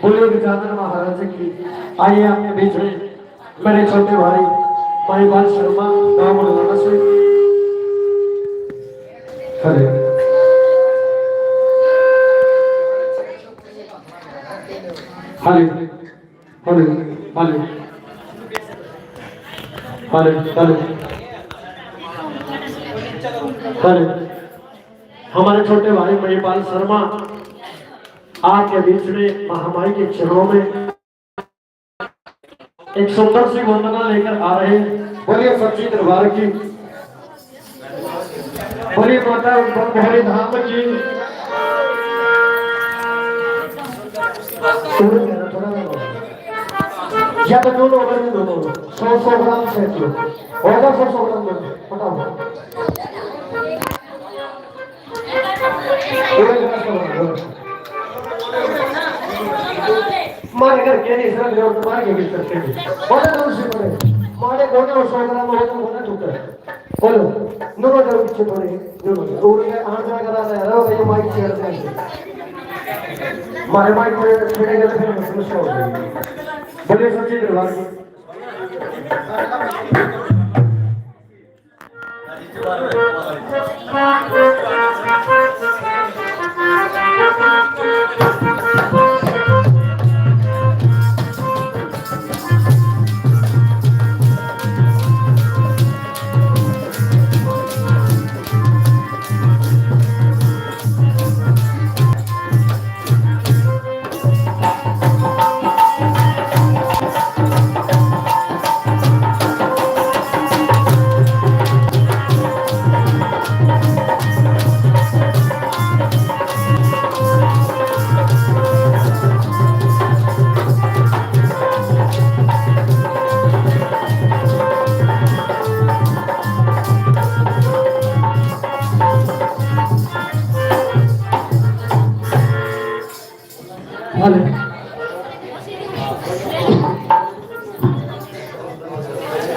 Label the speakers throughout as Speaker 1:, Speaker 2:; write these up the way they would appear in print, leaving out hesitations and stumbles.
Speaker 1: बोले गजानन महाराज की। आइए आपके बीच में मेरे छोटे भाई महिपाल शर्मा गाँव मुलाना से हरे हरे हरे हरे हरे हरे हरे हमारे छोटे भाई महिपाल शर्मा आपके बीच में महामाई के चरणों में एक सुंदर सी वंदना लेकर आ रहे हैं। बोलिए सच्ची दरबार की, बोलिए माता भोले धाम की। या तो दोनों अगर दोनों 100 ग्राम से और 100 ग्राम फटाफट मारे घर के नहीं सर जो मारे के बीच करते हैं बोले दूर से बोले मारे गोने और 100 ग्राम होता गोने टूटा बोलो नूरो जरूर पीछे पड़े नूरो और के आठ जगह करा रहा है रो ये माइक छेड़ते हैं मारे माइक छेड़े गए फिर समस्या हो गई। बोले सच्ची दरबार की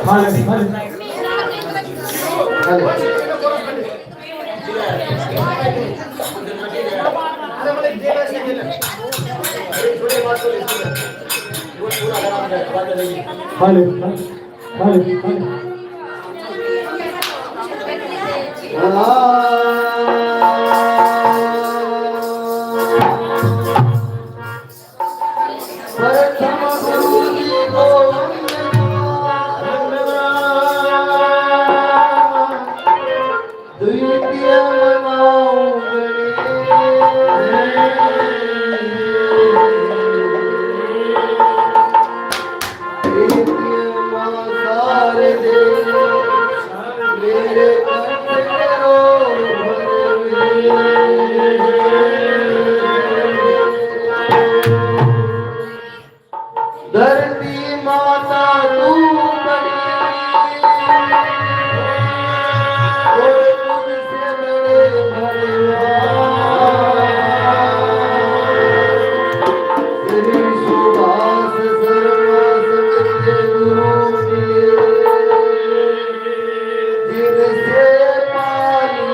Speaker 1: हाले हाले हाले हाले धरती माता तू बड़ी तुझसे बड़े भगवान तेरी सुभाष सर्वस के गुरु मिले जिनसे पारी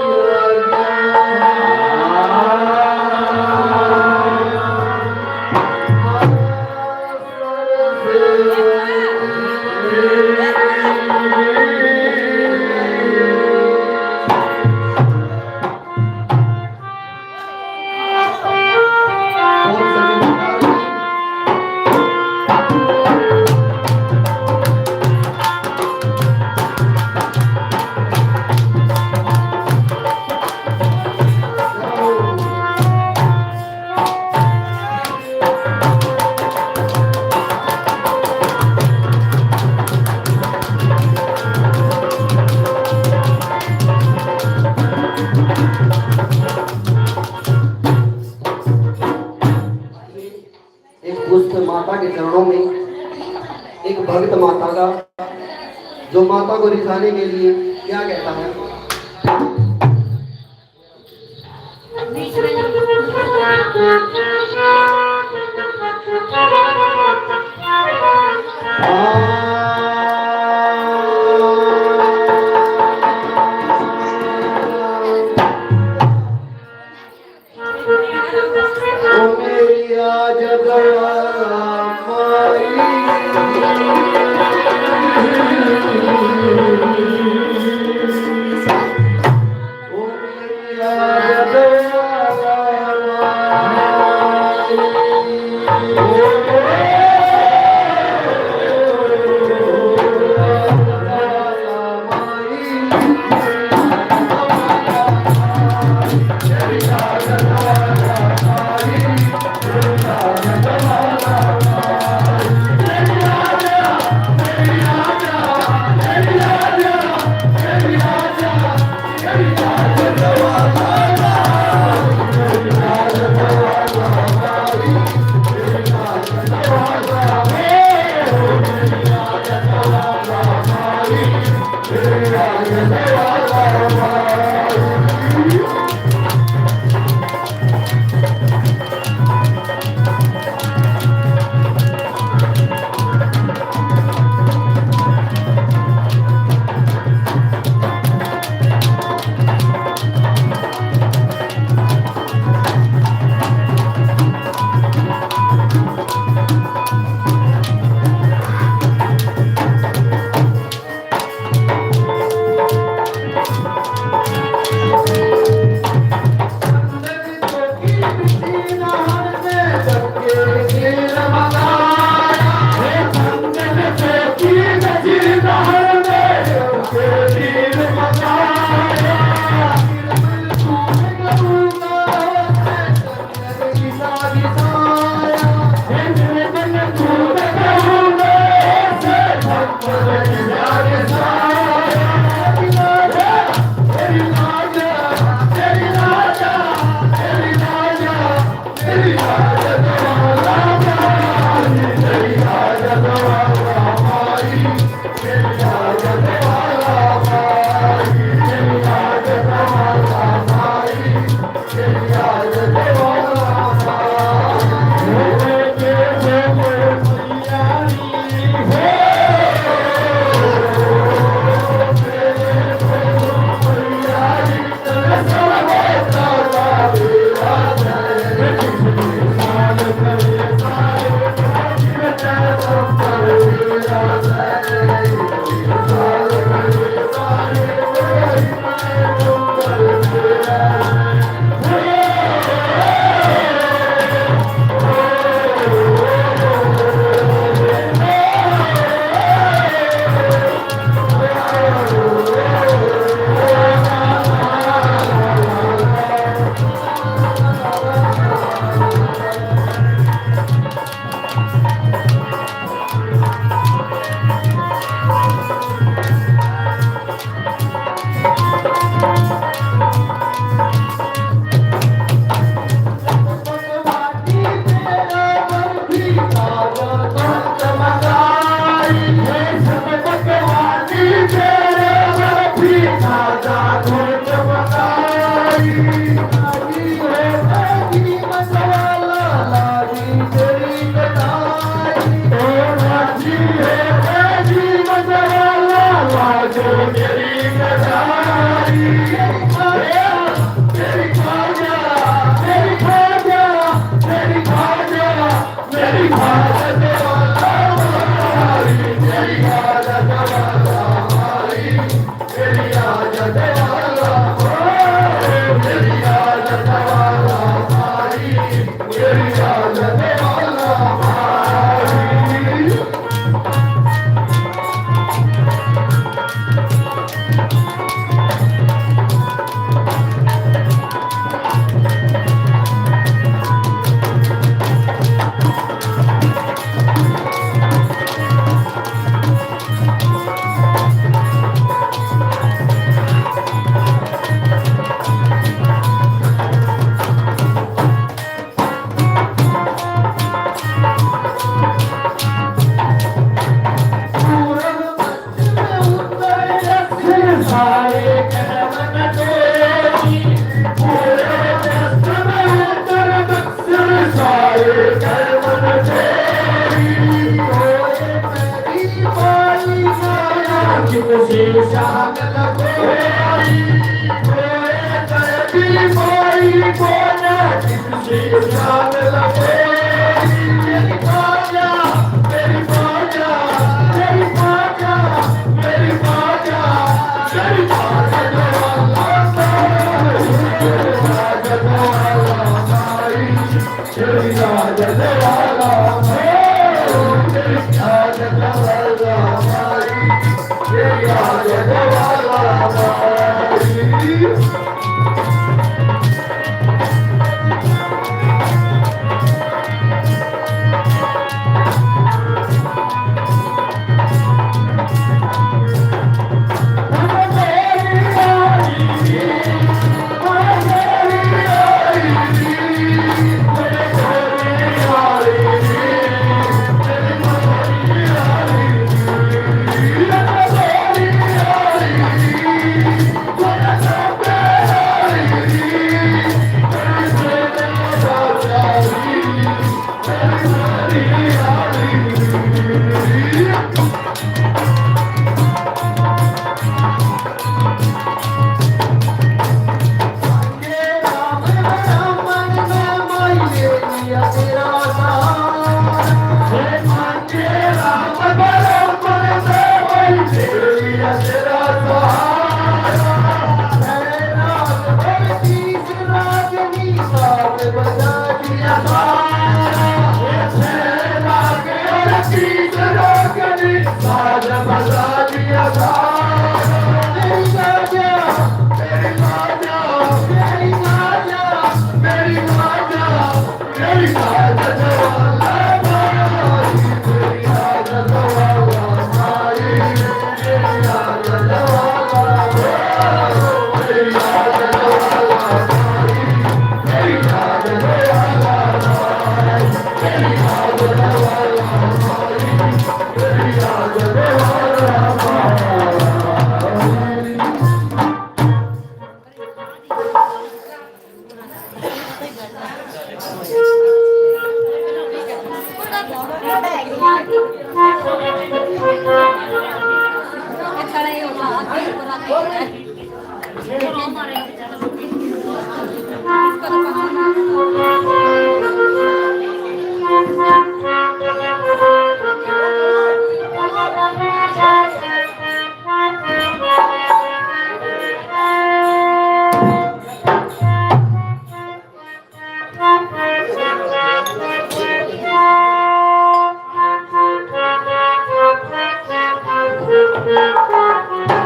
Speaker 1: माता के चरणों में एक भक्त माता का जो माता को रिझाने के लिए क्या कहता है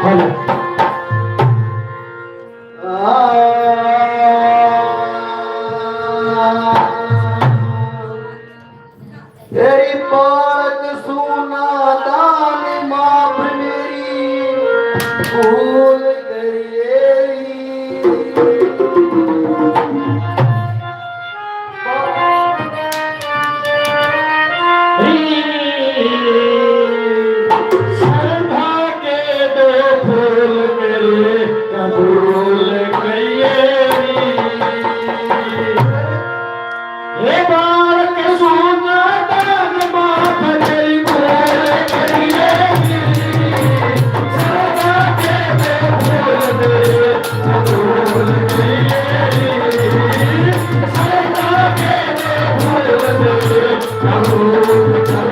Speaker 1: हेलो
Speaker 2: तेरी पालक सुना दान माफ मेरी भूल
Speaker 3: श्रद्धा के दो फूल मेरे कबूल करिए हे बालक सोना दान माफ तेरी भूल करिए श्रद्धा के दो फूल मेरे कबूल करिए श्रद्धा के दो फूल मेरे कबूल करिए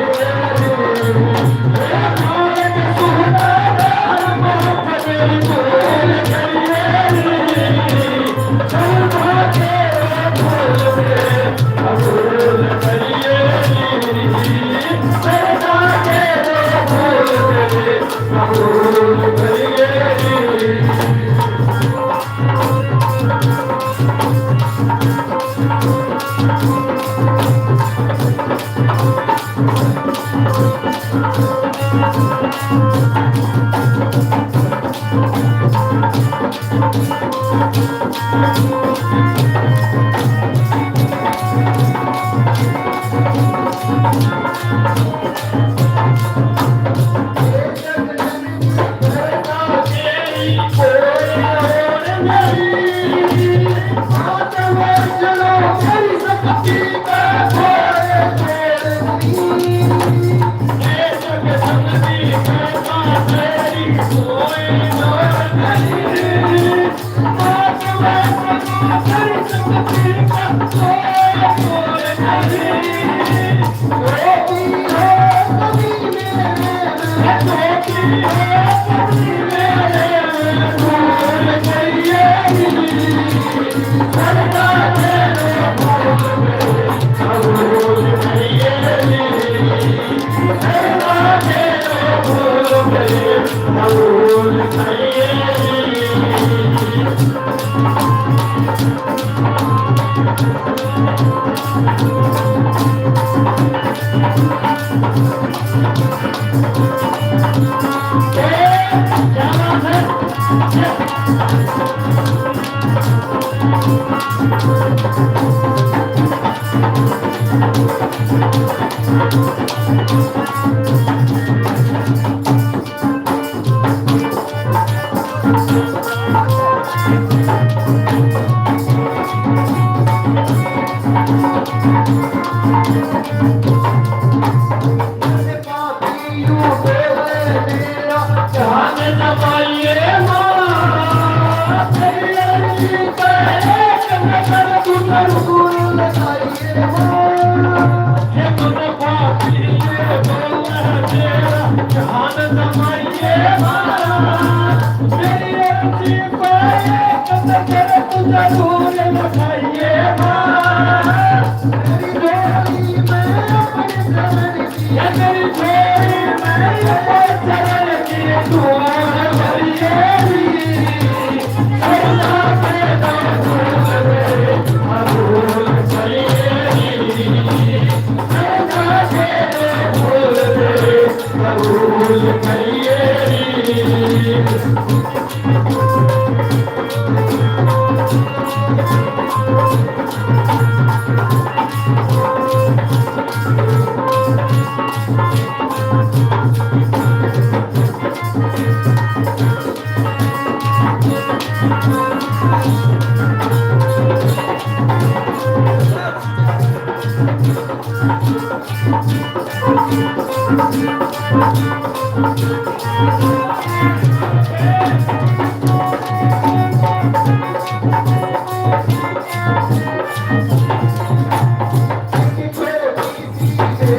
Speaker 3: Hey,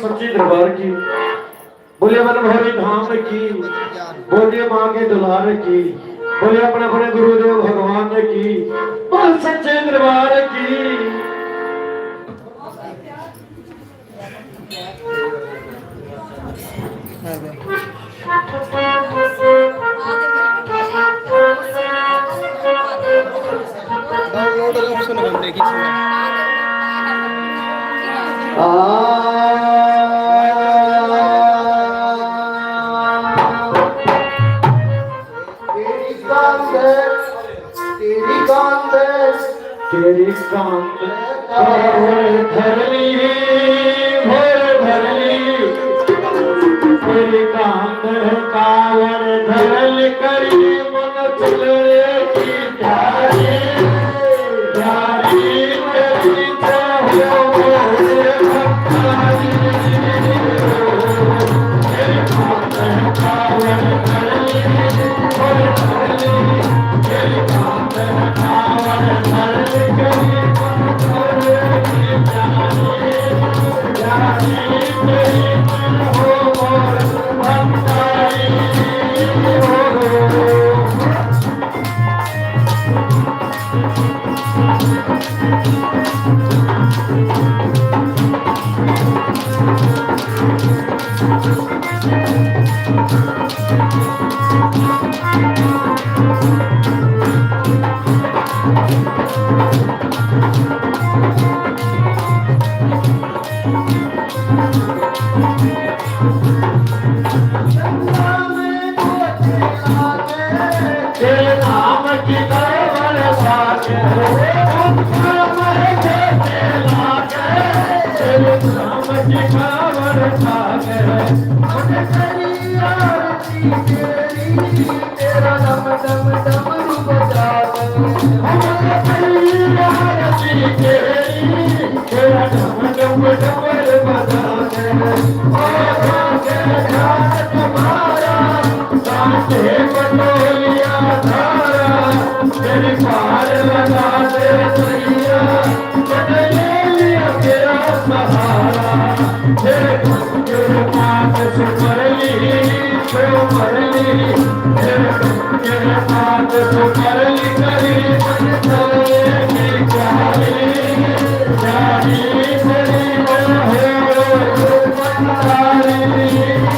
Speaker 3: सच्ची दरबार की बोले मन भरी धाम की बोलिए माँ के दुलार की बोले अपने अपने गुरुदेव भगवान की बोल सच्चे दरबार की
Speaker 2: डाउनलोड ऑप्शन हमने की तेरी कांत धरली भोर धरली तेरी कांत कावर धरल करी मन चुलरे की प्यारी प्यारी तेरी हो मोरे भक्तारी तेरी कांत कावर धरली भोर धरली तेरी कांत कावर धरल करी मन चुलरे की प्यारी प्यारी तेरी हो मोरे भक्तारी तेरे नाम की कावड़ साके तेरे नाम की कावड़ साके तेरा दम दम डमरू बजावे तेरा दम दम डमरू बजावे तुम्हारा सांसे बटोलिया धारा तेरी पार लगा दे सैया बदले लिया तेरा सहारा तेरे पास सुमरली तेरे पास सुमरली करी मन चले की प्यारी प्यारी तेरी मन हो प्यारी तेरी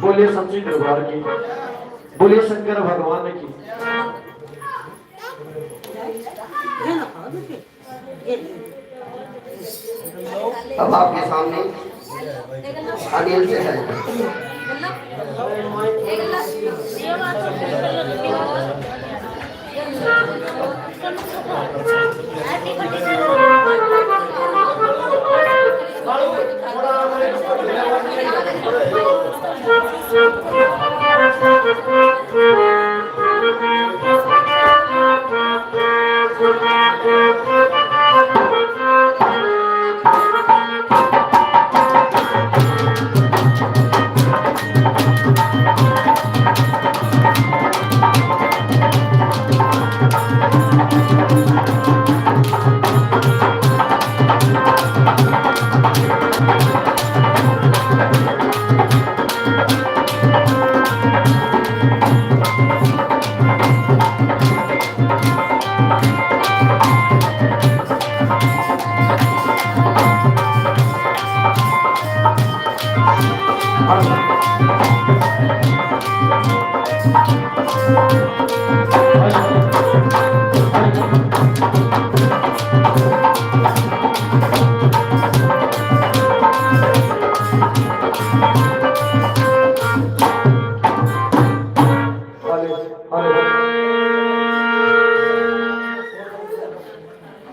Speaker 3: बोलिए सच्ची दरबार की, बोलिए शंकर भगवान की।
Speaker 4: अब आपके सामने अनिल से है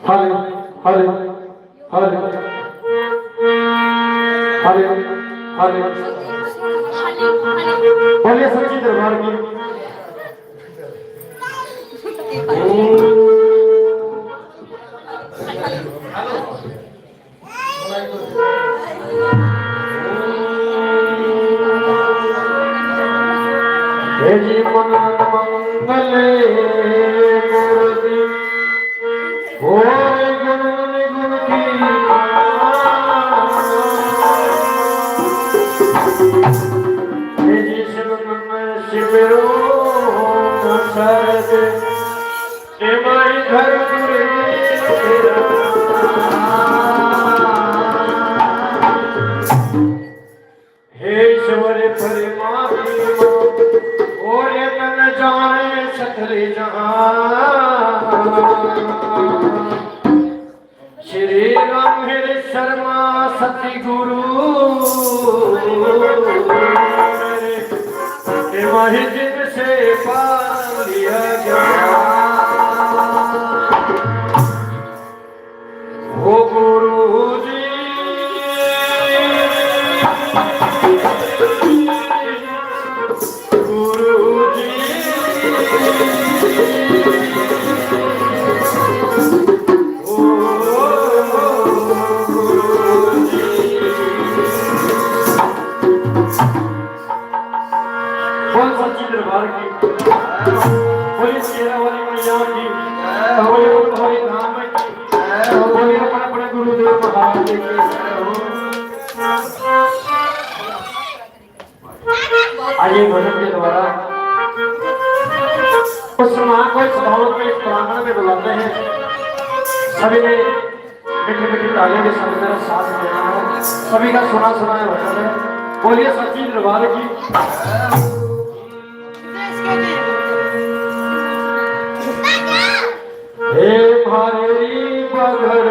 Speaker 3: हरे हरे हरे हरे हरे बोलिए सच्ची दरबार की हे जी मन मंगले मूर्ति होय गुण गुण की हे जी शिव मन शिवरो सरद हे माई घर हे ईश्वर परिमात्मा और ये तन जाने सतरे जहां श्री राम हरे शर्मा सती गुरु मेरे माही जिनसे पार लिया गया ओ गुरु जी गुरु जी सच्ची दरबार की बोले शेरा वाली मैया की बोले हरि नाम की बोले अपने गुरुदेव महाराज की आइए भजन के द्वारा उस मां को इस भावक में इस प्रांगण में बुलाते हैं सभी ने मीठी मीठी तालियों के साथ मेरा साथ देना है सभी का सुना सुना है भजन है बोलिए सच्ची दरबार की हे भारी बघर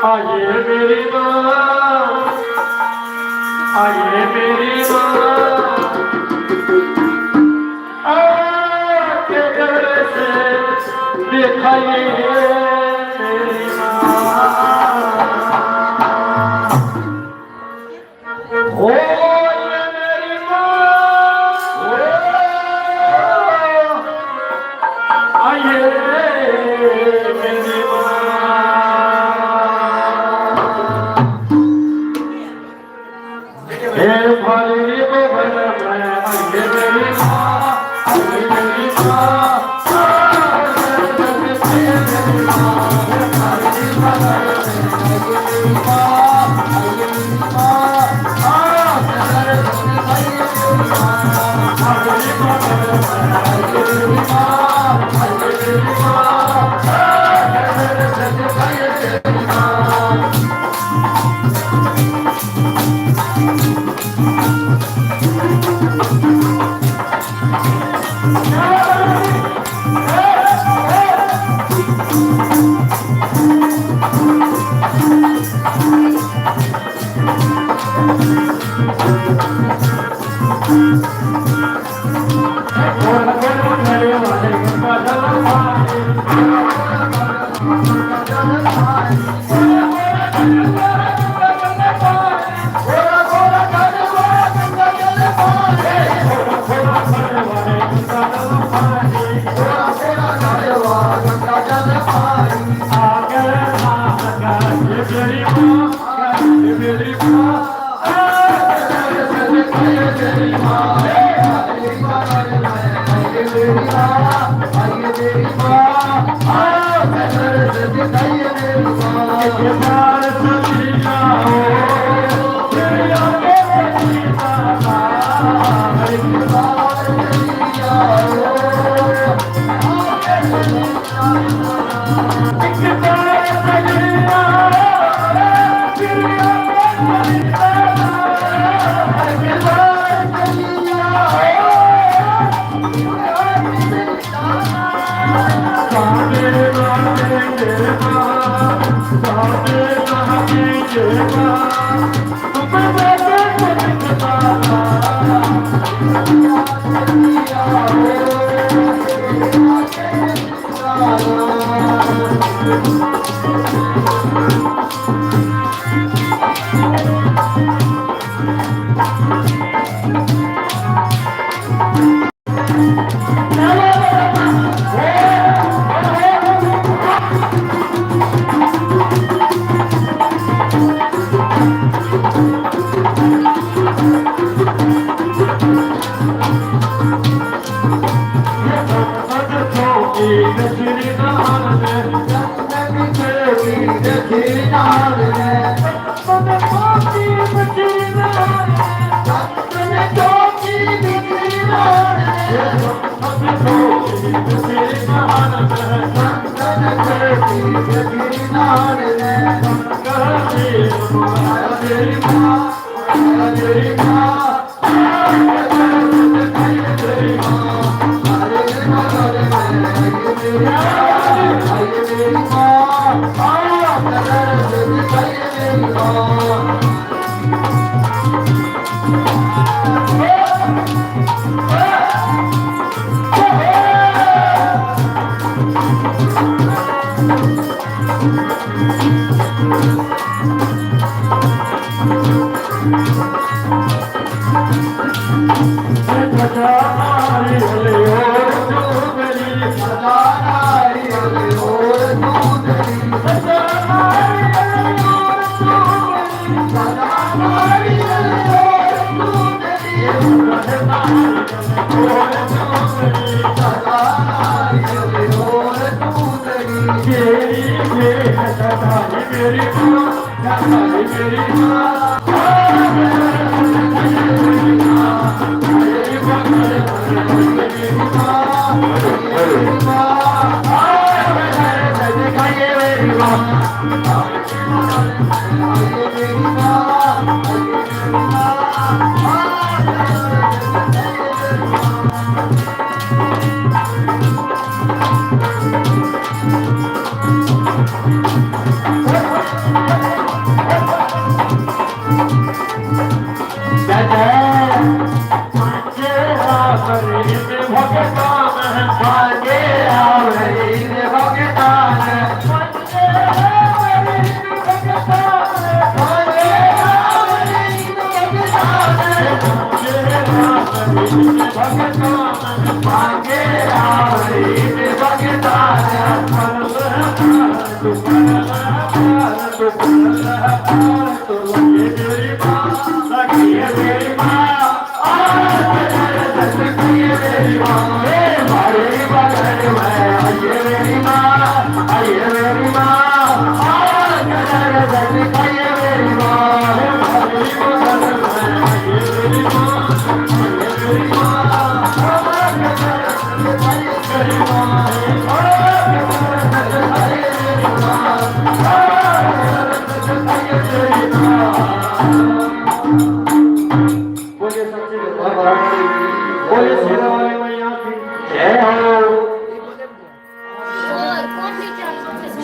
Speaker 3: आइए मेरी माँ आइए मेरी माँ आपके घर से दिखाइए मेरी माँ हो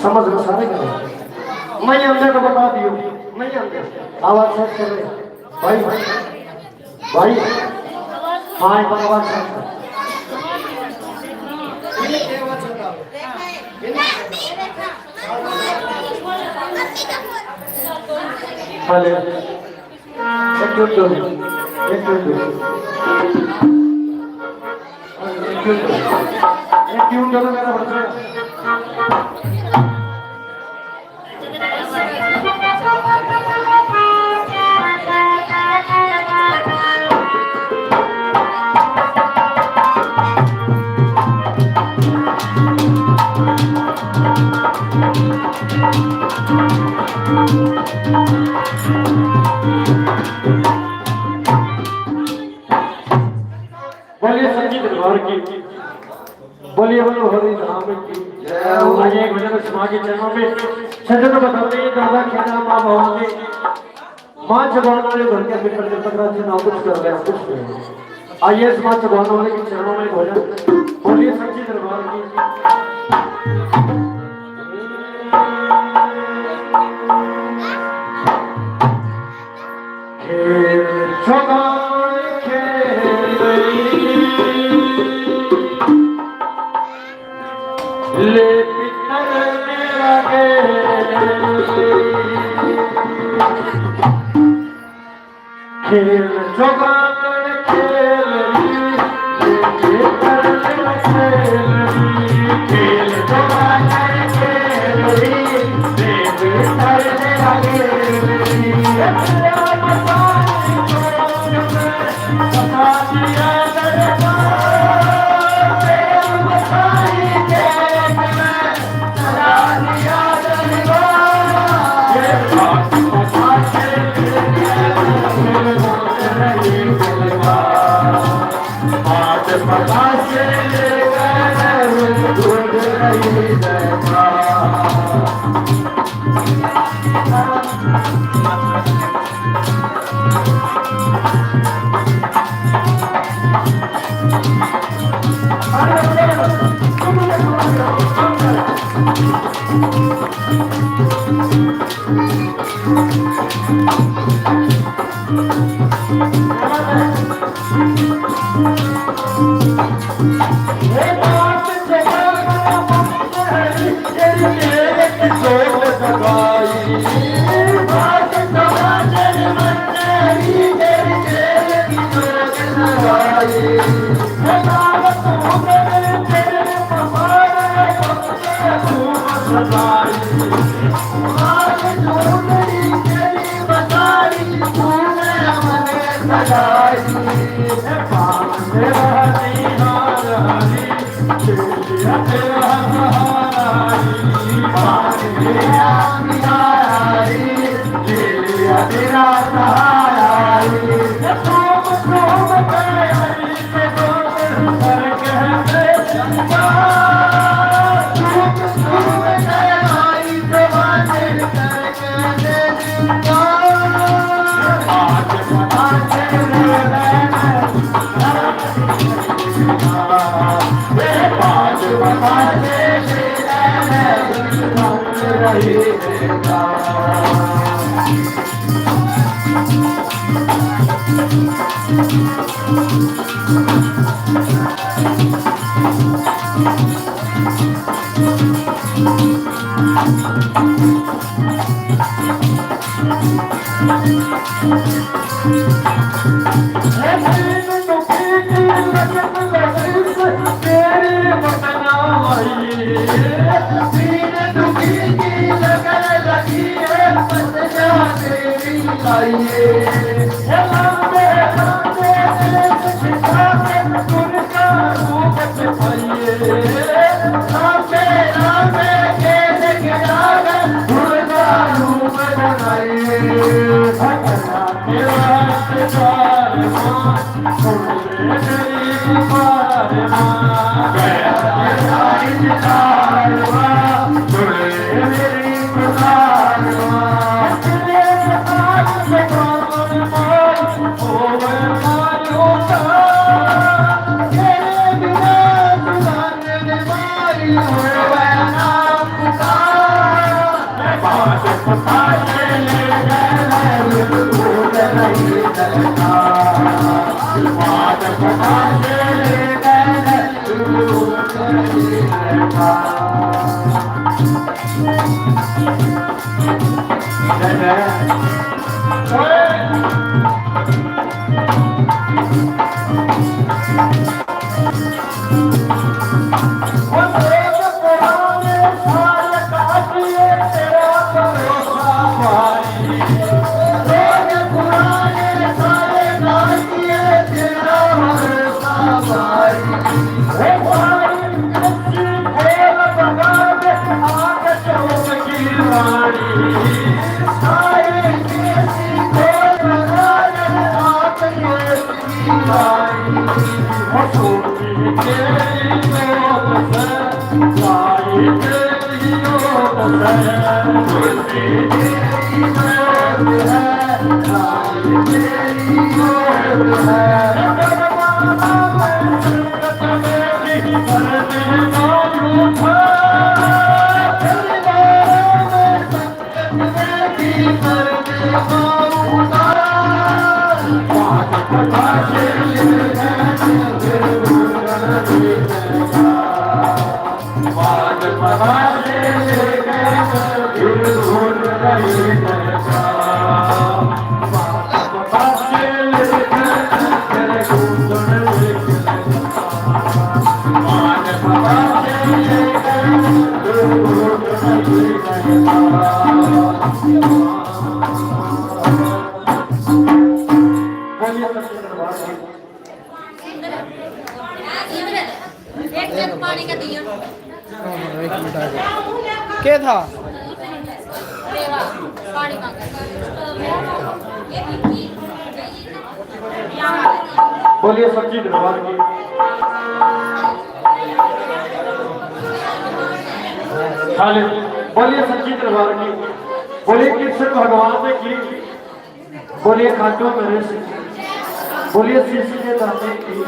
Speaker 1: समझ लो सारे करें मैं अंदर को बता दियो मैं अंदर आवाज सेट कर रहे भाई भाई हाँ एक बार आवाज सेट कर हेलो एक ट्यून दो मेरा बच्चा बोलिए सच्ची दरबार की बोलिए बोलो हरि नाम की जय हो। आज एक भजन समाज के चरणों में सज्जनों बताते हैं दादा खेना माँ भवानी माँ जबान वाले घर के पितर के पकड़ा से ना कुछ कर रहे हैं कुछ नहीं। आइए समाज जबान वाले के चरणों में भजन बोलिए सच्ची दरबार की खेल जगान ले पितर मेरा खेल जगान खेल पितर मेरा खेल जगान खेल पितर मेरा
Speaker 2: क्या था?
Speaker 3: बोलिए सच्ची दरबार की। खाली बोलिए सच्ची दरबार की, बोलिए कृष्ण भगवान की, बोलिए खाटू नरेश की, बोलिए शीशी के दाते की।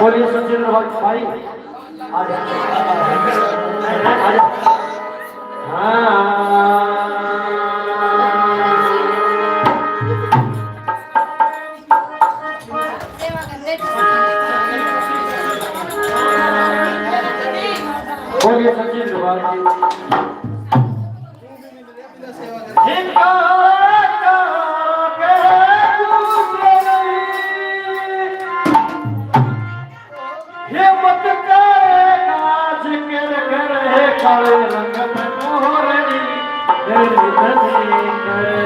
Speaker 3: बोलिए सच्चे दरबार की भाई आ जा। बोलिए सच्चे दरबार की। काले रंग में मोरनी तेरी धनी करे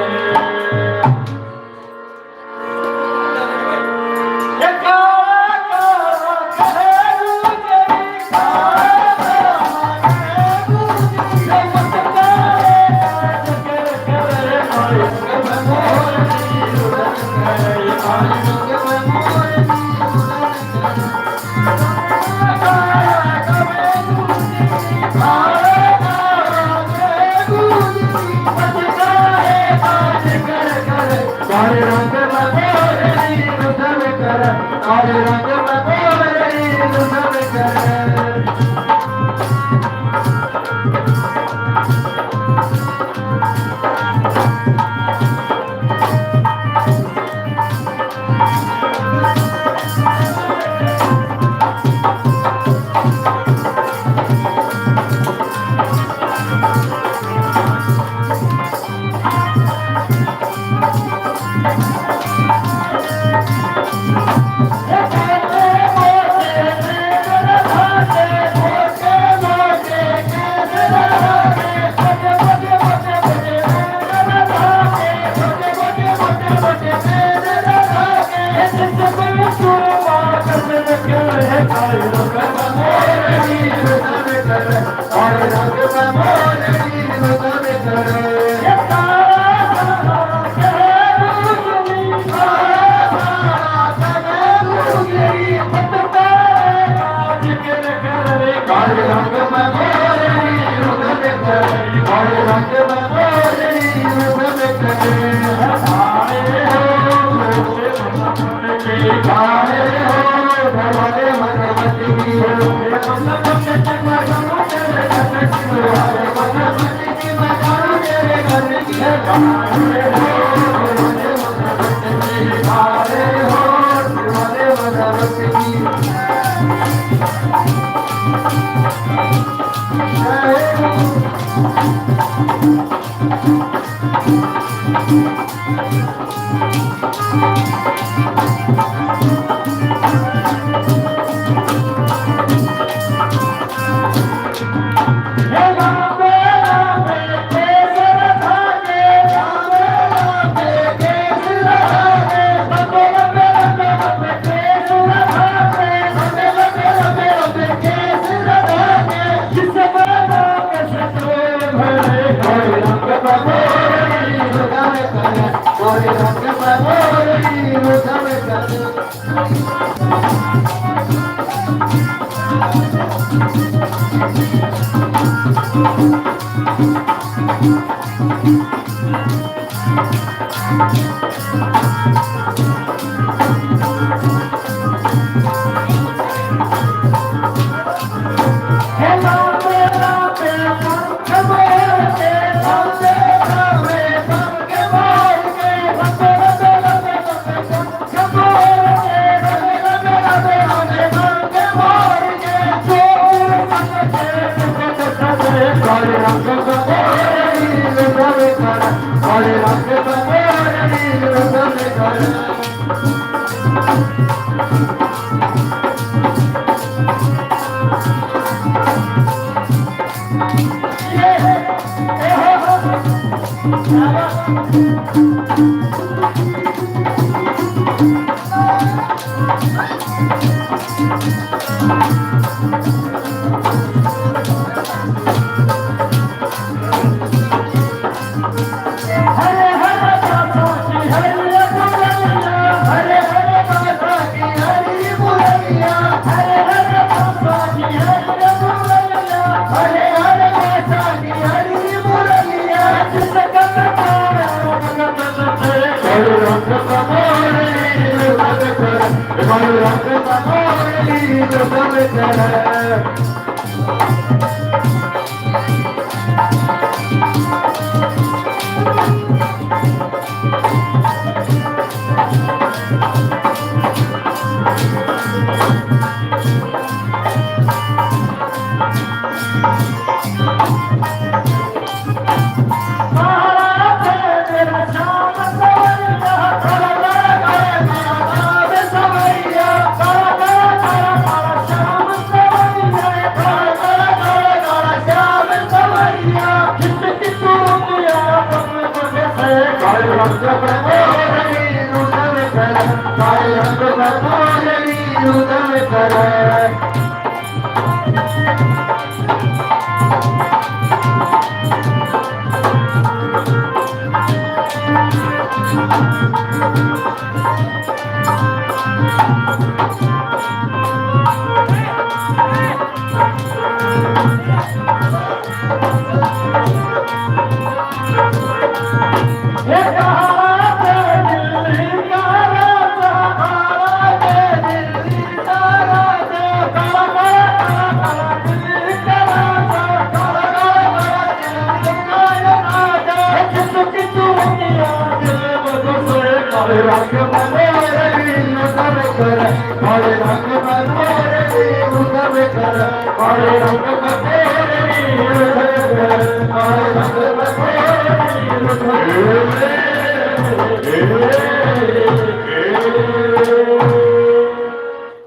Speaker 3: ये काला काला कहे गुजरी काला ये मत करे काज करे काले रंग में मोरनी करे काले रंग में मोरनी काले रंग में मोरनी रुदन करे काले रंग में मोरनी रुदन करे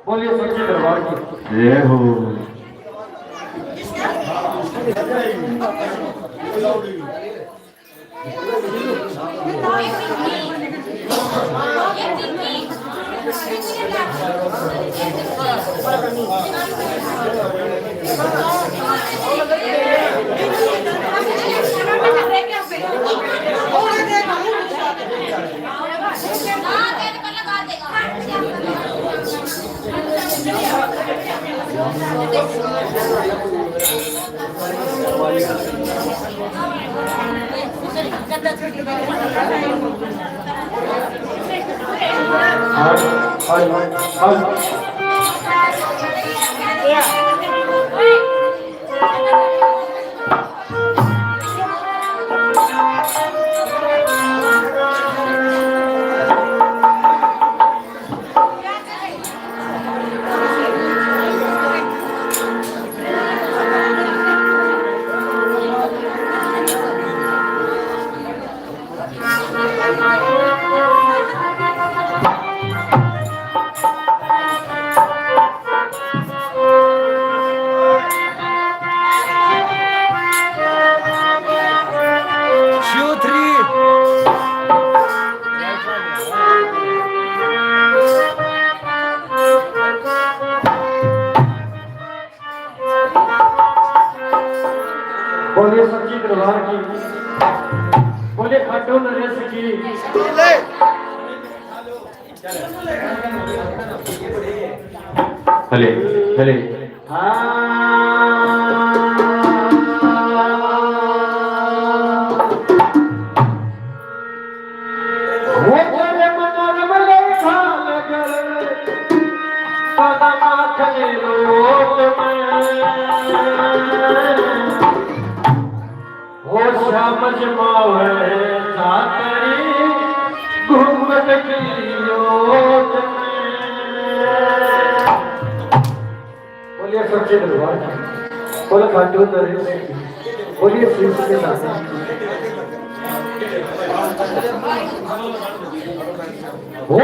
Speaker 3: बोलिए सच्ची दरबार की
Speaker 2: जय हो।
Speaker 3: बोलिए सच्ची दरबार की बोलिए खाटू नरेश की
Speaker 2: हले हले
Speaker 3: समझ मावे सातरी घूमत की ओट में। बोलिए सच्चे दरबार की बोले खाटू नरेश की बोलिए श्री के साथ हो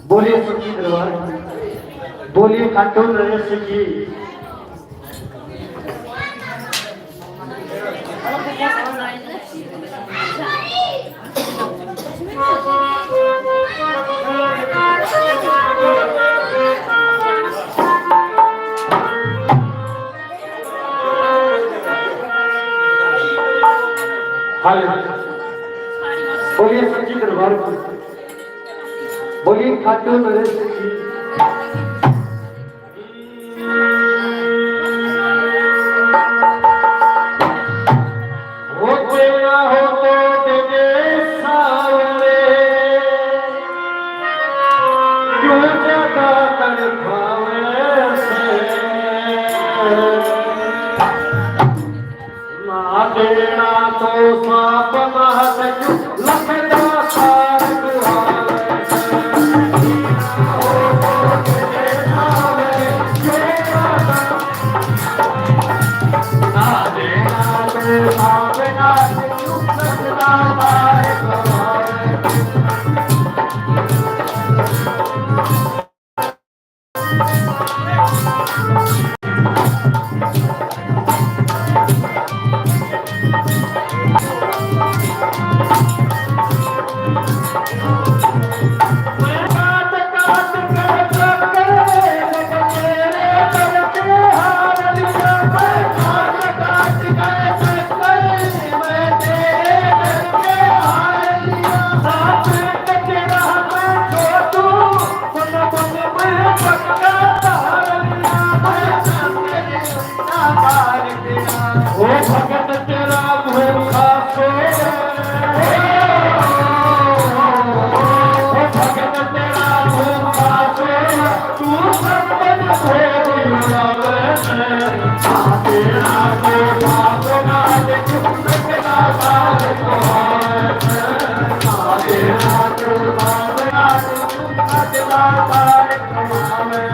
Speaker 3: बोलिए सच्ची दरबार, बोलिए खाटू नरेश जी। बोलिए सच्ची दरबार, बोलिए खाटू नरेश जी। होते ना होते तेरे सावरे, क्यों ज्यादा तड़पावे से, ना देना तो सांप ना सचू लखदा सार दुहावे से। ना देना तो सांप ना सचू लखदा सार दुहावे से। ओ भगत तेरा भूखा सोया ओ भगत तेरा भूखा सोया तू सपन भोग लावे तेरा को भावना दे कितना साल को तेरा को भावना दे कितना साल कमावे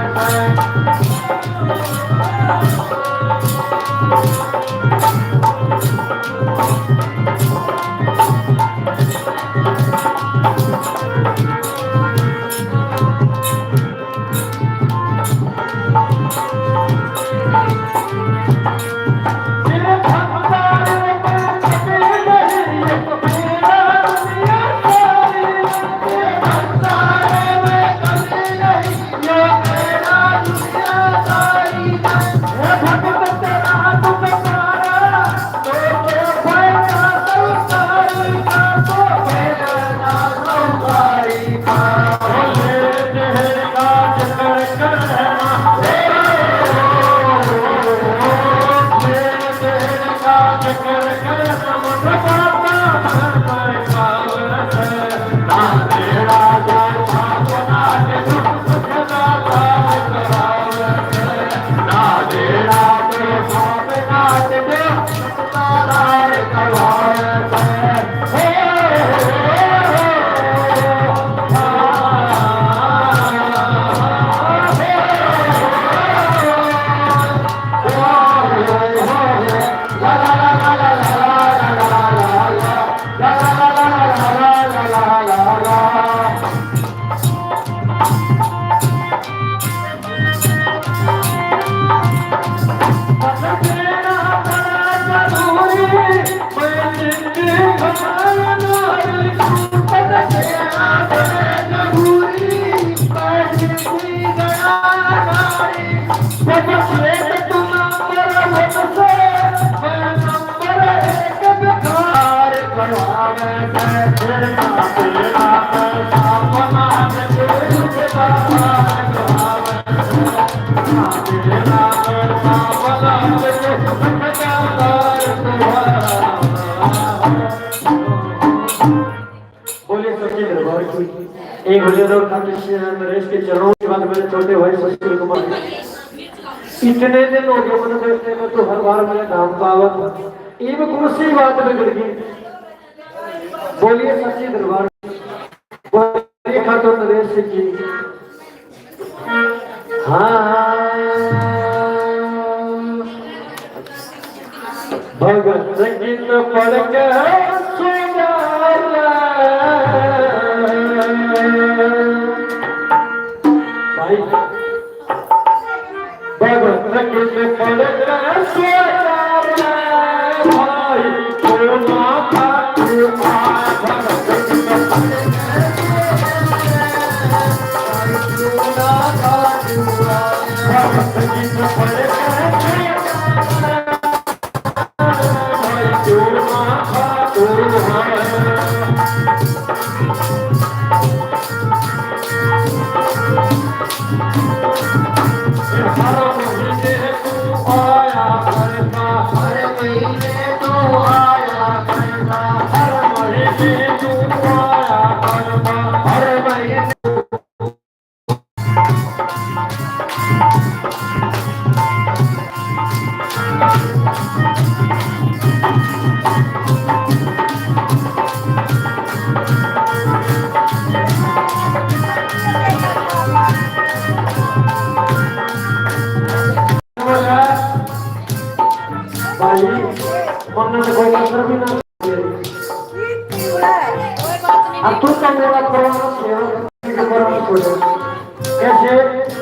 Speaker 3: एक हुजूर नरेश के चरणों के बाद मेरे छोटे भाई सुशील कुमार इतने दिन हो गए मन देखने में तो हर बार मेरा नाम पावत एक कुर्सी बात में गिर गई बोलिए सच्ची दरबार बोलिए खातो नरेश जी हाँ भगत गीत पढ़ के भगत गीत पढ़ के भाई सोना खातू भगत गीत पढ़ अब तू का मेरा परवाना सेवा परवाना छोड़ कैसे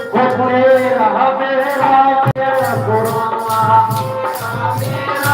Speaker 3: वो पूरे रहा मेरा तेरा परवाना मेरा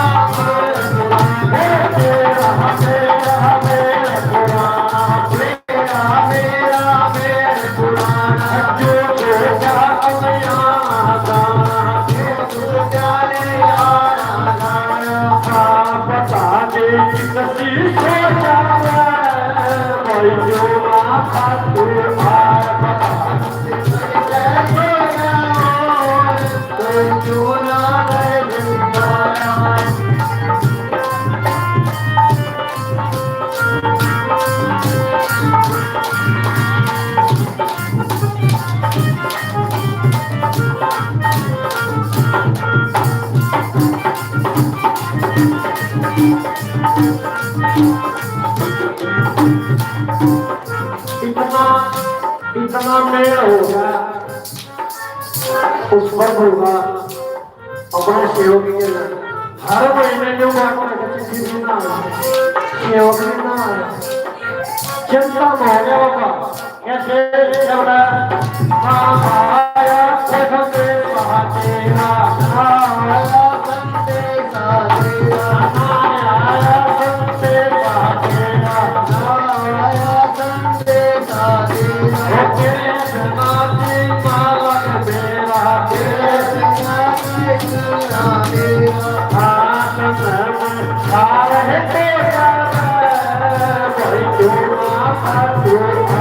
Speaker 3: इतना इतना मेल होगा उस वक्त होगा अपने सेवक के हर महीने जो बात किसी भी ना सेवक भी ना चिंता होने होगा कैसे जबड़ा आया संते तेरा आया संते तेरा आया संते तेरा आया संते तेरा तेरे जनाती मालक मेरा तेरे जनाती मेरा आसम आ रहे तेरा कोई दूना दूना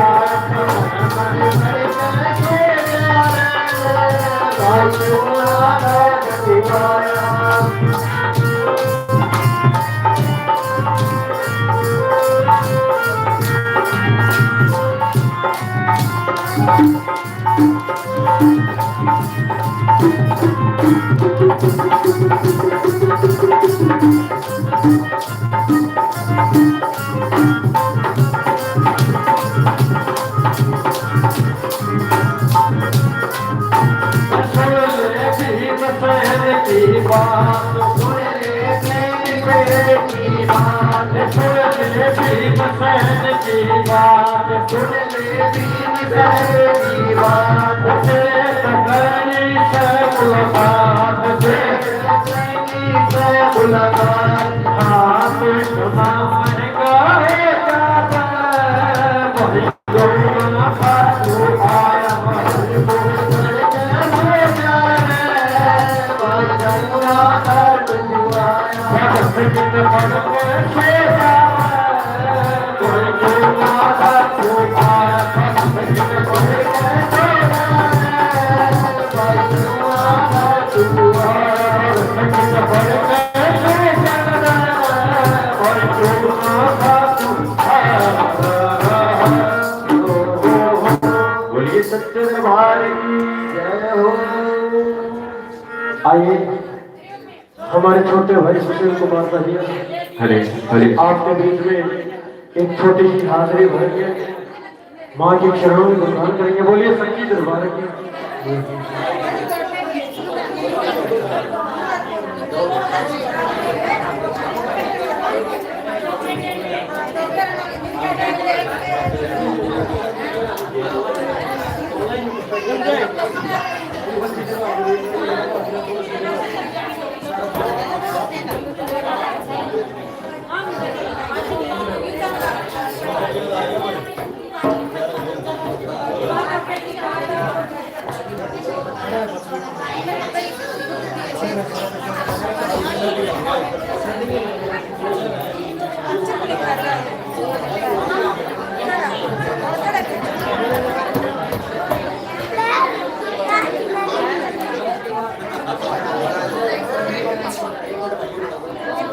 Speaker 3: आइए हमारे छोटे भाई सुशील कुमार भैया
Speaker 2: हरे हरे
Speaker 3: आपके बीच में एक छोटी सी हाजिरी भरेंगे माँ के चरणों में गुणगान करेंगे बोलिए सच्ची दरबार की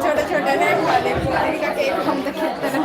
Speaker 5: छोटे छोटे नेट वाले पूरी का केक हम तो खेलते हैं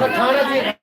Speaker 2: खाना